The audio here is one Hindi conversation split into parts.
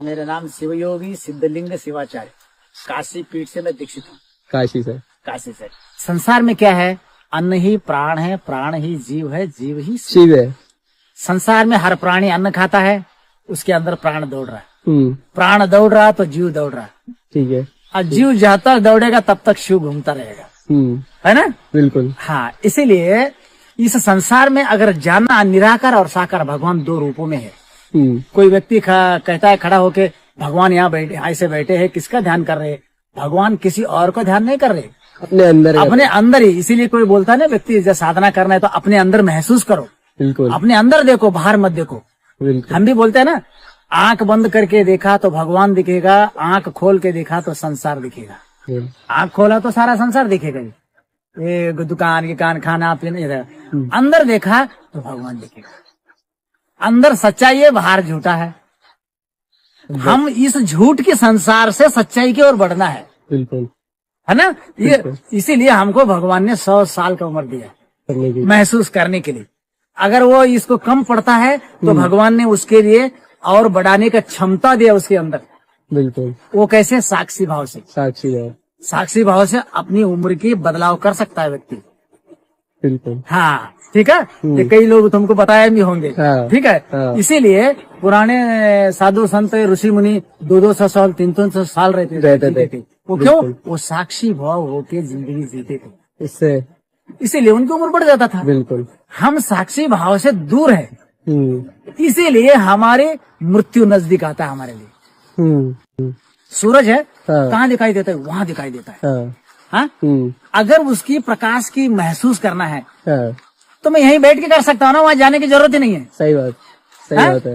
मेरा नाम शिवयोगी सिद्धलिंग शिवाचार्य, काशी पीठ से मैं दीक्षित हूँ। काशी से। काशी से। संसार में क्या है? अन्न ही प्राण है, प्राण ही जीव है, जीव ही शिव है। संसार में हर प्राणी अन्न खाता है, उसके अंदर प्राण दौड़ रहा है। प्राण दौड़ रहा तो जीव दौड़ रहा है। ठीक है। और जीव जब तक दौड़ेगा तब तक शिव घूमता रहेगा, है ना? बिल्कुल। हाँ, इसीलिए इस संसार में अगर जानना, निराकार और साकार भगवान दो रूपों में है। कोई व्यक्ति कहता है खड़ा होके, भगवान यहाँ बैठे, ऐसे बैठे हैं, किसका ध्यान कर रहे हैं? भगवान किसी और को ध्यान नहीं कर रहे, अपने अंदर, अपने अंदर ही। इसीलिए कोई बोलता है ना, व्यक्ति जब साधना करना है तो अपने अंदर महसूस करो। बिल्कुल। अपने अंदर देखो, बाहर मत देखो। हम भी बोलते हैं ना, आंख बंद करके देखा तो भगवान दिखेगा, आंख खोल के देखा तो संसार दिखेगा। आंख खोला तो सारा संसार दिखेगा, ये दुकान की कान, खाना पीना। अंदर देखा तो भगवान दिखेगा। अंदर सच्चाई है, बाहर झूठा है। हम इस झूठ के संसार से सच्चाई की ओर बढ़ना है। बिल्कुल, है ना? ये इसीलिए हमको भगवान ने 100 साल का उम्र दिया महसूस करने के लिए। अगर वो इसको कम पड़ता है तो भगवान ने उसके लिए और बढ़ाने का क्षमता दिया उसके अंदर। बिल्कुल। वो कैसे? साक्षी भाव से। साक्षी भाव से अपनी उम्र की बदलाव कर सकता है व्यक्ति। बिल्कुल। हाँ, ठीक है। ये कई लोग तुमको बताए भी होंगे। हाँ, ठीक है। हाँ। इसीलिए पुराने साधु संत ऋषि मुनि 200-200 साल 300 साल रहते थे। वो क्यों? वो साक्षी भाव होके जिंदगी जीते थे, इससे इसीलिए उनकी उम्र बढ़ जाता था। बिल्कुल। हम साक्षी भाव से दूर है, इसीलिए हमारे मृत्यु नजदीक आता है हमारे लिए। सूरज है, कहाँ दिखाई देता है? वहाँ दिखाई देता है। हाँ? अगर उसकी प्रकाश की महसूस करना है तो मैं यहीं बैठ के कर सकता हूँ ना, वहाँ जाने की जरूरत ही नहीं है। सही बात है।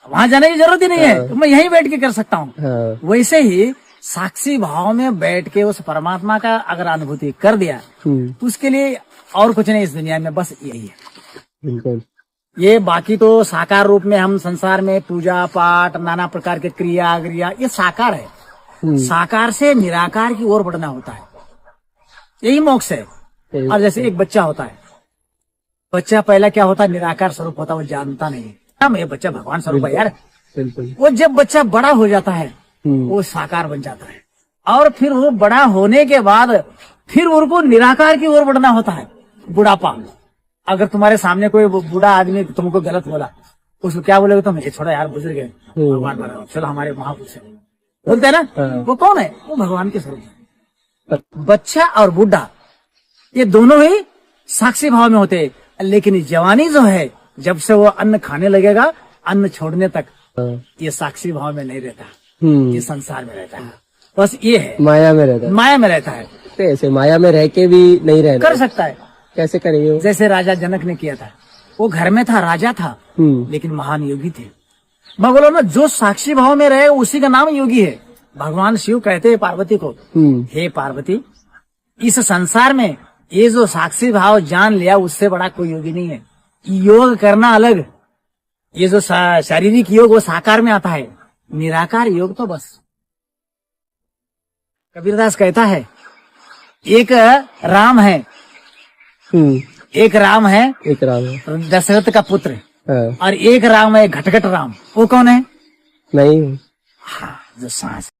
वहाँ जाने की जरूरत ही नहीं है, तो मैं यहीं बैठ के कर सकता हूँ। वैसे ही साक्षी भाव में बैठ के उस परमात्मा का अगर अनुभूति कर दिया तो उसके लिए और कुछ नहीं इस दुनिया में, बस यही है। बिल्कुल। ये बाकी तो साकार रूप में हम संसार में पूजा पाठ, नाना प्रकार के क्रिया क्रिया, ये साकार है। साकार से निराकार की ओर बढ़ना होता है, यही मोक्ष है। और जैसे एक बच्चा होता है, बच्चा पहला क्या होता है? निराकार स्वरूप होता है, वो जानता नहीं है ये बच्चा भगवान स्वरूप है यार। बिल्कुल। वो जब बच्चा बड़ा हो जाता है वो साकार बन जाता है, और फिर वो बड़ा होने के बाद फिर उनको निराकार की ओर बढ़ना होता है। बुढ़ापा, अगर तुम्हारे सामने कोई बूढ़ा आदमी तुमको गलत बोला, उसको क्या बोलोगे तुम? ये छोड़ा यार, बुजुर्ग है, भगवान बना, चलो हमारे महापुरुष है, बोलते हैं ना। वो कौन है? वो भगवान के स्वरूप है। बच्चा और बुढ़ा ये दोनों ही साक्षी भाव में होते हैं, लेकिन जवानी जो है, जब से वो अन्न खाने लगेगा, अन्न छोड़ने तक ये साक्षी भाव में नहीं रहता, ये संसार में रहता है। बस ये है, माया में रहता है। माया में रहता है। तो ऐसे माया में रह के भी नहीं रहना कर सकता है। कैसे करेंगे? जैसे राजा जनक ने किया था, वो घर में था, राजा था, लेकिन महान योगी थे। मैं बोलो ना, जो साक्षी भाव में रहे उसी का नाम योगी है। भगवान शिव कहते हैं पार्वती को, हे पार्वती, इस संसार में ये जो साक्षी भाव जान लिया, उससे बड़ा कोई योगी नहीं है। योग करना अलग, ये जो शारीरिक योग वो साकार में आता है, निराकार योग तो बस। कबीरदास कहता है, एक राम है, एक राम है दशरथ का पुत्र, और एक राम है घटघट राम। वो कौन है? नहीं। हाँ, जो सांस